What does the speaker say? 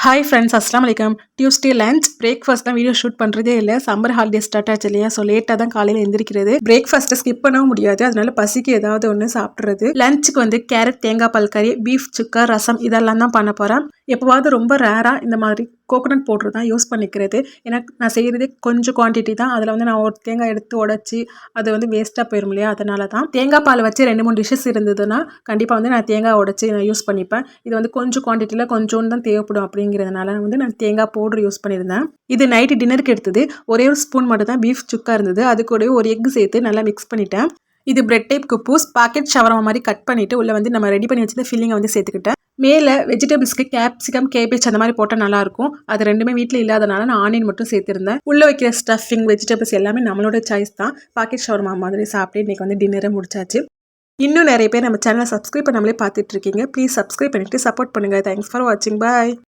Hi friends, அஸ்லாம் வலைக்கம். Tuesday lunch breakfast தான் வீடியோ ஷூட் பண்ணுறதே இல்லை. சம்மர் ஹாலிடே ஸ்டார்ட் ஆச்சு இல்லையா, ஸோ லேட்டாக தான் காலையில் எந்திரிக்கிறது. பிரேக்ஃபாஸ்ட்டை ஸ்கிப் பண்ணவும் முடியாது, அதனால பசிக்கு ஏதாவது ஒன்று சாப்பிட்றது. லஞ்சுக்கு வந்து கேரட் தேங்காய் பால் கறி, பீஃப் சுக்கா, ரசம் இதெல்லாம் தான் பண்ண போகிறேன். எப்போவாவது ரொம்ப ரேராக இந்த மாதிரி கோகோனட் பவுட்ரு தான் யூஸ் பண்ணிக்கிறது. ஏன்னா நான் செய்கிறதே கொஞ்சம் குவான்டிட்டி தான். அதில் வந்து நான் ஒரு தேங்காய் எடுத்து உடச்சி அது வந்து வேஸ்ட்டாக போயிடும் இல்லையா, அதனால தான். தேங்காய் பால் வச்சு 2-3 டிஷ்ஷஸ் இருந்ததுன்னா கண்டிப்பாக வந்து நான் தேங்காய் உடச்சி நான் யூஸ் பண்ணிப்பேன். இது வந்து கொஞ்சம் குவான்டிட்டியில் கொஞ்சோண்டு தான் தேவைப்படும் அப்படிங்கிறதுனால வந்து நான் தேங்காய் பவுட்ரு யூஸ் பண்ணியிருந்தேன். இது நைட்டு டின்னருக்கு எடுத்தது. ஒரே ஒரு ஸ்பூன் மட்டும் தான் பீஃப் சுக்கா இருந்தது. அது கூட ஒரு எக் சேர்த்து நல்லா மிக்ஸ் பண்ணிட்டேன். இது பிரெட் டைப் குப்பூஸ் பாக்கெட் ஷவர்மா மாதிரி கட் பண்ணிவிட்டு உள்ளே வந்து நம்ம ரெடி பண்ணி வச்சுட்டு ஃபில்லிங்கை வந்து சேர்த்துக்கிட்டேன். மேலே வெஜிடபிள்ஸ்க்கு கேப்சிகம், கேபேஜ் அந்த மாதிரி போட்டால் நல்லாயிருக்கும். அது ரெண்டுமே வீட்டில் இல்லாதனால நான் ஆனியன் மட்டும் சேர்த்துருந்தேன். உள்ளே வைக்கிற ஸ்டஃபிங் வெஜிடபிள்ஸ் எல்லாமே நம்மளோட சாய்ஸ் தான். பாக்கெட் ஷவர்மா மாதிரி சாப்பிட்டு இன்றைக்கி வந்து டின்னரை முடிச்சாச்சு. இன்னும் நிறைய பேர் நம்ம சேனலை சப்ஸ்கிரைப் பண்ணாமலே பார்த்துட்டு இருக்கீங்க. ப்ளீஸ் சப்ஸ்கிரைப் பண்ணிவிட்டு சப்போர்ட் பண்ணுங்கள். தேங்க்ஸ் ஃபார் வாட்சிங். பாய்.